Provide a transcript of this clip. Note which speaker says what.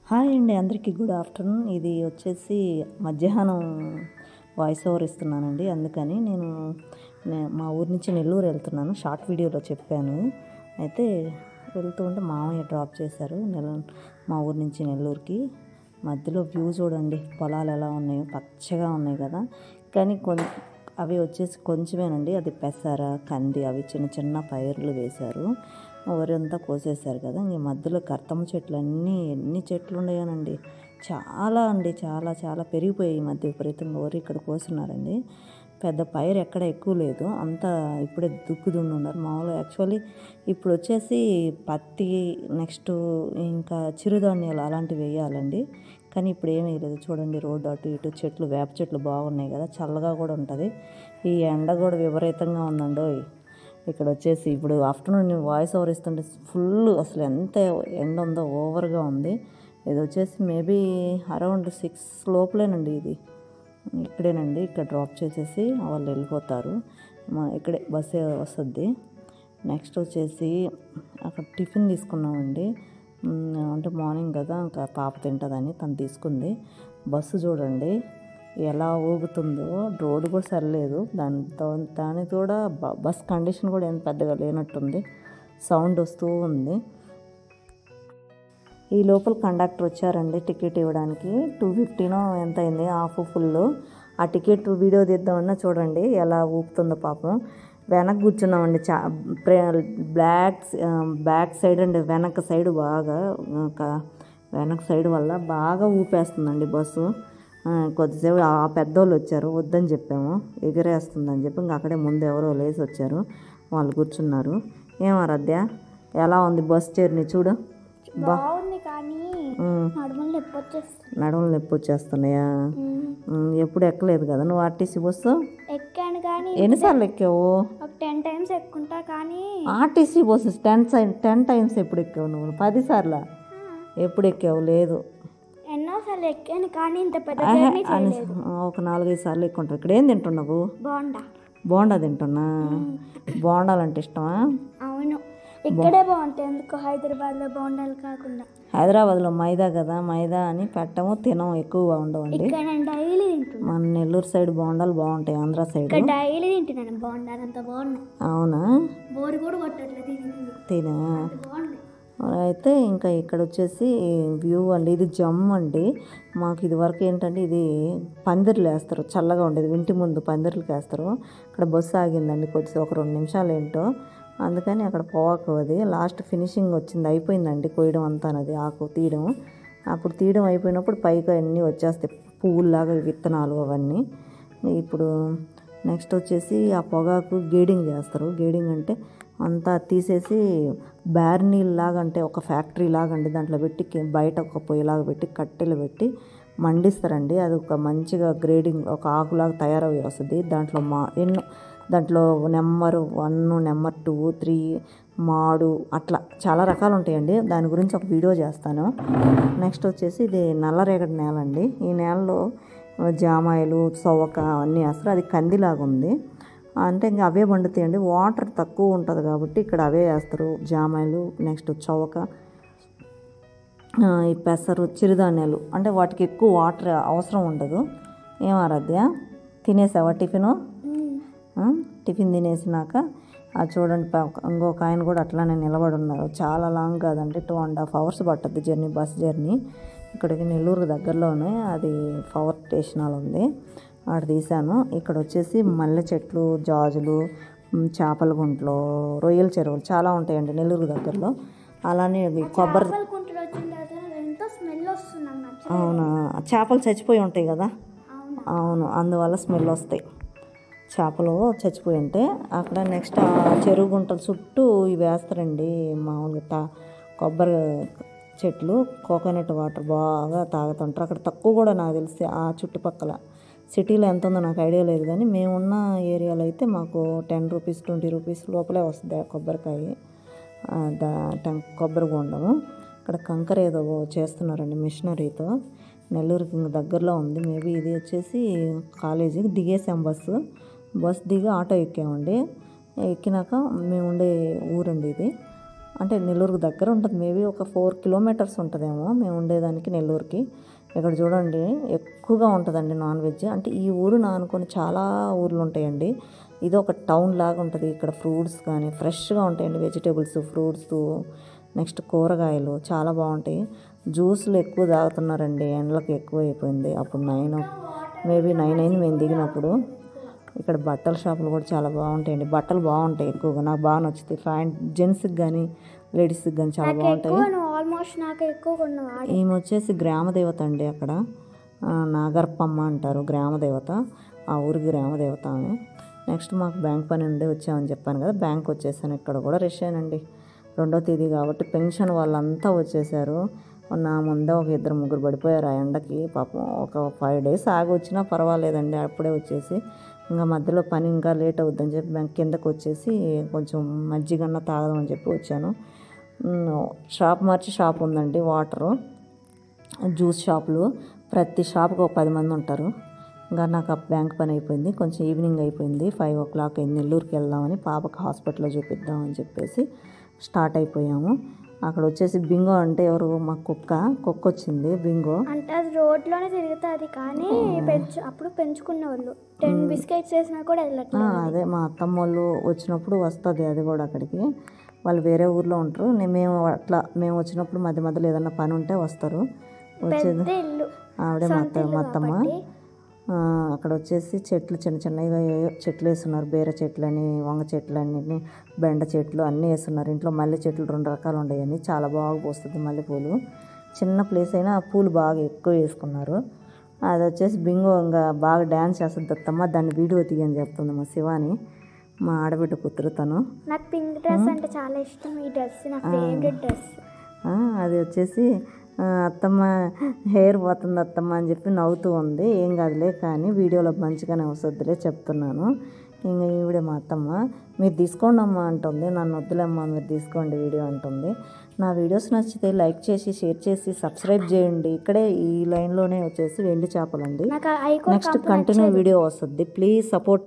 Speaker 1: Hi అండి, అందరికీ good afternoon. ఇది వచ్చేసి మధ్యాహ్నం వాయిస్ ఓవర్ ఇస్తున్నానండి. అందుకని నేను మా ఊరి నుంచి నెల్లూరు వెళ్తున్నాను. షార్ట్ వీడియోలో చెప్పాను. అయితే వెళ్తూ ఉంటే మామయ్య డ్రాప్ చేశారు మా ఊరి నుంచి నెల్లూరుకి. మధ్యలో వ్యూ చూడండి, పొలాలు ఎలా ఉన్నాయో, పచ్చగా ఉన్నాయి కదా. కానీ అవి వచ్చేసి కొంచెమేనండి. అది పెసర, కంది, అవి చిన్న చిన్న పైర్లు వేశారు. వరి అంతా కోసేశారు కదా. ఇంక మధ్యలో కర్తమ్మ చెట్లు ఎన్ని చెట్లు ఉన్నాయోనండి. చాలా అండి, చాలా చాలా పెరిగిపోయాయి ఈ మధ్య విపరీతంగా. వరి ఇక్కడ కోస్తున్నారండి. పెద్ద పైరు ఎక్కడ ఎక్కువ లేదు, అంతా ఇప్పుడే దుక్కు ఉన్నారు మామూలుగా. యాక్చువల్లీ ఇప్పుడు వచ్చేసి పత్తి, నెక్స్ట్ ఇంకా చిరుధాన్యాలు అలాంటివి వేయాలండి. కానీ ఇప్పుడు ఏమీ లేదు. చూడండి, రోడ్డు అటు ఇటు చెట్లు, వేప చెట్లు బాగున్నాయి కదా, చల్లగా కూడా ఉంటుంది. ఈ ఎండ కూడా విపరీతంగా ఉందండి. ఇక్కడ వచ్చేసి ఇప్పుడు ఆఫ్టర్నూన్ వాయిస్ ఓవర్ ఇస్తుంటే ఫుల్ అసలు ఎంత ఎండ ఉందో, ఓవర్గా ఉంది. ఇది వచ్చేసి మేబీ అరౌండ్ 6 లోపలేనండి. ఇది ఇక్కడేనండి. ఇక్కడ డ్రాప్ చేసేసి వాళ్ళు వెళ్ళిపోతారు. ఇక్కడే బస్సు వస్తుంది. నెక్స్ట్ వచ్చేసి అక్కడ టిఫిన్ తీసుకున్నామండి. అంటే మార్నింగ్ కదా, ఇంకా పాప తింటుందని తను తీసుకుంది. బస్సు చూడండి ఎలా ఊగుతుందో. రోడ్డు కూడా సరిలేదు. దానికి కూడా బస్ కండిషన్ కూడా ఏం పెద్దగా లేనట్టుంది. సౌండ్ వస్తూ ఉంది. ఈ లోపల కండక్టర్ వచ్చారండి టికెట్ ఇవ్వడానికి. 250 ఎంత అయింది, హాఫ్ ఫుల్. ఆ టికెట్ వీడియో తీద్దామన్నా చూడండి ఎలా ఊపుతుందో పాపం. వెనక్కి కూర్చున్నామండి. బ్యాక్ సైడ్ అండి, వెనక సైడ్ బాగా, వెనక సైడ్ వల్ల బాగా ఊపేస్తుందండి బస్సు. కొద్దిసేపు ఆ పెద్దోళ్ళు వచ్చారు, వద్దని చెప్పాము, ఎగిరేస్తుందని చెప్పి ఇంకా అక్కడే ముందు ఎవరో లేసి వచ్చారు, వాళ్ళు కూర్చున్నారు. ఏమారద్య ఎలా ఉంది బస్ జర్నీ? చూడు,
Speaker 2: బాగుంది కానీ
Speaker 1: నడుములు నొప్పి వచ్చేస్తున్నాయా? ఎప్పుడు ఎక్కలేదు కదా నువ్వు ఆర్టీసీ బస్సు?
Speaker 2: ఎక్కాను కానీ.
Speaker 1: ఎన్నిసార్లు ఎక్కావు?
Speaker 2: 10 times ఎక్కుంటా కానీ.
Speaker 1: ఆర్టీసీ బస్సు 10 times ఎప్పుడు ఎక్కావు నువ్వు? 10 సార్లు ఎప్పుడు ఎక్కావు? లేదు,
Speaker 2: ఎన్నోసార్లు ఎక్కాను కానీ ఇంత పెద్ద జర్నీ చేయలేదు.
Speaker 1: ఒక 4-5 సార్లు ఎక్కుంటావు. ఇక్కడ ఏం తింటున్నావు? బోండా తింటున్నా. బోండాలంటే ఇష్టమా?
Speaker 2: అవును, ఇక్కడే బాగుంటాయి. ఎందుకు హైదరాబాద్లో బోండాలు కాకుండా?
Speaker 1: హైదరాబాద్లో మైదా కదా, మైదా అని పెట్టము, తినము, ఎక్కువగా ఉండవండి.
Speaker 2: డైలీ తింటున్నాను.
Speaker 1: మన నెల్లూరు సైడ్ బోండాలు బాగుంటాయి, ఆంధ్ర సైడ్
Speaker 2: డైలీ తింటున్నాను బోండాలు. అంత బాగున్నాయి.
Speaker 1: అవునా?
Speaker 2: బోరు కూడా కొట్టట్లేదు
Speaker 1: తినా.
Speaker 2: బాగున్నాయి.
Speaker 1: అయితే ఇంకా ఇక్కడ వచ్చేసి వ్యూ అండి. ఇది జమ్ అండి. మాకు ఇది వరకు ఏంటంటే ఇది పందిర్లు వేస్తారు, చల్లగా ఉండేది. ఇంటి ముందు పందిర్లకు వేస్తారు. ఇక్కడ బస్సు ఆగిందండి కొద్దిసేపు, ఒక 2 నిమిషాలు ఏంటో, అందుకని అక్కడ పోవాకు. అది లాస్ట్ ఫినిషింగ్ వచ్చింది, అయిపోయిందండి కోయడం అంతా. అది ఆకు తీయడం, అప్పుడు తీయడం అయిపోయినప్పుడు పైకి అన్నీ వచ్చేస్తాయి, పువ్వుల్లాగా విత్తనాలు అవన్నీ. ఇప్పుడు నెక్స్ట్ వచ్చేసి ఆ పొగాకు గేడింగ్ చేస్తారు. గేడింగ్ అంటే అంతా తీసేసి బ్యార్నీల్లాగా, అంటే ఒక ఫ్యాక్టరీ లాగా అండి, దాంట్లో పెట్టి బయట ఒక పొయ్యిలాగా పెట్టి కట్టెలు పెట్టి మండిస్తారండి. అది ఒక మంచిగా గ్రేడింగ్, ఒక ఆకులాగా తయారవి వస్తుంది. దాంట్లో నెంబర్ 1, నెంబర్ 2, 3 మాడు, అట్లా చాలా రకాలు ఉంటాయండి. దాని గురించి ఒక వీడియో చేస్తాను. నెక్స్ట్ వచ్చేసి ఇది నల్లరేగడి నేల అండి. ఈ నేలలో జామాయిలు, సొవక అన్నీ వేస్తారు. అది కందిలాగా ఉంది, అంటే ఇంకా అవే పండుతాయండి. వాటర్ తక్కువ ఉంటుంది కాబట్టి ఇక్కడ అవే వేస్తారు, జామాయిలు, నెక్స్ట్ చౌక, ఈ పెసరు, చిరుధాన్యాలు. అంటే వాటికి ఎక్కువ వాటర్ అవసరం ఉండదు. ఏమారాధ్య తినేసావా టిఫిను? టిఫిన్ తినేసినాక చూడండి, ఇంకొక ఆయన కూడా అట్లానే నిలబడి ఉన్నారు. చాలా లాంగ్ కాదండి, 2.5 hours పట్టుద్ది జర్నీ, బస్ జర్నీ. ఇక్కడికి నెల్లూరు దగ్గరలోనే అది పవర్ స్టేషన్ ఉంది, ఆడ తీశాను. ఇక్కడ వచ్చేసి మల్లె చెట్లు, జాజులు, చేపల గుంటలు, రొయ్యల చెరువులు చాలా ఉంటాయండి నెల్లూరు దగ్గరలో. అలానే కొబ్బరి. అవునా? చేపలు చచ్చిపోయి ఉంటాయి కదా. అవును, అందువల్ల స్మెల్ వస్తాయి. చేపలు చచ్చిపోయి ఉంటే అక్కడ. నెక్స్ట్ ఆ చెరువు గుంటల చుట్టూ ఇవి వేస్తారండి మామూలుగా. కొబ్బరి చెట్లు, కోకోనట్ వాటర్ బాగా తాగుతుంటారు అక్కడ. తక్కువ కూడా నాకు తెలిసి ఆ చుట్టుపక్కల. సిటీలో ఎంత ఉందో నాకు ఐడియా లేదు, కానీ మేమున్న ఏరియాలో అయితే మాకు 10 రూపీస్ 20 రూపీస్ లోపలే వస్తుంది కొబ్బరికాయ, కొబ్బరి బొండము. ఇక్కడ కంకర ఏదో చేస్తున్నారండి మిషనరీతో. నెల్లూరుకి దగ్గరలో ఉంది. మేబీ ఇది వచ్చేసి కాలేజీకి దిగేసాం. బస్సు దిగి ఆటో ఎక్కామండి. ఎక్కినాక మేము ఉండే ఊరండి ఇది. అంటే నెల్లూరుకు దగ్గర ఉంటుంది, మేబీ ఒక 4 కిలోమీటర్స్ ఉంటుందేమో మేము ఉండేదానికి నెల్లూరుకి. ఇక్కడ చూడండి ఎక్కువగా ఉంటుందండి నాన్ వెజ్. అంటే ఈ ఊరును ఆనుకొని చాలా ఊర్లు ఉంటాయండి. ఇది ఒక టౌన్ లాగా ఉంటుంది. ఇక్కడ ఫ్రూట్స్ కానీ ఫ్రెష్గా ఉంటాయండి, వెజిటేబుల్స్, ఫ్రూట్స్, నెక్స్ట్ కూరగాయలు చాలా బాగుంటాయి. జ్యూస్లు ఎక్కువ తాగుతున్నారండి, ఎండలకు ఎక్కువ అయిపోయింది. అప్పుడు 9 మేబీ 9 అయింది మేము దిగినప్పుడు. ఇక్కడ బట్టల షాపులు కూడా చాలా బాగుంటాయండి, బట్టలు బాగుంటాయి ఎక్కువగా, నాకు బాగా నచ్చుతాయి. ప్యాంట్ జెంట్స్కి కానీ లేడీస్కి కానీ చాలా బాగుంటాయి.
Speaker 2: ఆల్మోస్ట్ నాకు ఎక్కువ కొన్నావు.
Speaker 1: ఈమె వచ్చేసి గ్రామదేవత అండి, అక్కడ నాగర్పమ్మ అంటారు గ్రామదేవత, ఆ ఊరికి గ్రామదేవత ఆమె. నెక్స్ట్ మాకు బ్యాంక్ పని ఉండి వచ్చామని చెప్పాను కదా, బ్యాంక్ వచ్చేసాను. ఇక్కడ కూడా రష్ అయ్యానండి, 2వ తేదీ కాబట్టి పెన్షన్ వాళ్ళంతా వచ్చేసారు. నా ముందే ఒక 2-3 పడిపోయారు ఆ ఎండకి పాపం. ఒక 5 days ఆగి వచ్చినా పర్వాలేదండి, అప్పుడే వచ్చేసి ఇంకా మధ్యలో పని ఇంకా లేట్ అవుద్దని చెప్పి బ్యాంక్ కిందకు వచ్చేసి కొంచెం మజ్జిగన్న తాగదామని చెప్పి వచ్చాను. షాప్ మార్చి షాప్ ఉందండి, వాటరు జ్యూస్ షాపులు, ప్రతి షాప్కి ఒక 10 మంది ఉంటారు. ఇంకా నాకు ఆ బ్యాంక్ పని అయిపోయింది, కొంచెం ఈవినింగ్ అయిపోయింది, 5 o'clock అయింది. నెల్లూరుకి వెళ్దామని పాపకి హాస్పిటల్లో చూపిద్దామని చెప్పేసి స్టార్ట్ అయిపోయాము. అక్కడ వచ్చేసి బింగో అంటే ఎవరు, మా కుక్క వచ్చింది బింగో.
Speaker 2: అంటే అది రోడ్లోనే తిరుగుతుంది కానీ అప్పుడు పెంచుకున్న వాళ్ళు 10 బిస్కెట్స్ వేసినా కూడా వెళ్ళట్లేదు.
Speaker 1: అదే మా అత్తమ్మ వాళ్ళు వచ్చినప్పుడు వస్తుంది అది కూడా అక్కడికి. వాళ్ళు వేరే ఊర్లో ఉంటారు, మేము వచ్చినప్పుడు మధ్య మధ్యలో ఏదన్నా పని ఉంటే వస్తారు. వచ్చేది ఆవిడే మా అత్తమ్మ. అక్కడ వచ్చేసి చెట్లు చిన్న చిన్నగా చెట్లు వేస్తున్నారు, బీర చెట్లు అని, వంగ చెట్లు అని, బెండ చెట్లు అన్నీ వేస్తున్నారు. ఇంట్లో మల్లె చెట్లు 2 రకాలు ఉండేవని, చాలా బాగా పోస్తుంది మల్లెపూలు. చిన్న ప్లేస్ అయినా ఆ పూలు బాగా ఎక్కువ వేసుకున్నారు. అది వచ్చేసి బింగో ఇంకా బాగా డ్యాన్స్ చేస్తుంది అత్తమ్మ, దాన్ని వీడియో తీయని చెప్తుంది మా శివాని, మా ఆడబిడ్డ కూతురు తను.
Speaker 2: నాకు పింక్ డ్రెస్ అంటే చాలా ఇష్టం, ఈ డ్రెస్ నా ఫేవరెట్ డ్రెస్.
Speaker 1: అది వచ్చేసి అత్తమ్మ హెయిర్ పోతుంది అత్తమ్మ అని చెప్పి నవ్వుతూ ఉంది. ఏం కాదులే కానీ వీడియోలో మంచిగానే వస్తుందిలే చెప్తున్నాను. ఇంకా ఈవిడే మా అత్తమ్మ. మీరు తీసుకోండి అమ్మ అంటుంది, నన్ను వద్దులేమ్మా మీరు తీసుకోండి వీడియో అంటుంది. నా వీడియోస్ నచ్చితే లైక్ చేసి షేర్ చేసి సబ్స్క్రైబ్ చేయండి. ఇక్కడే ఈ లైన్లోనే వచ్చేసి వెండి చేపలండి. నెక్స్ట్ కంటిన్యూ వీడియో వస్తుంది, ప్లీజ్ సపోర్ట్.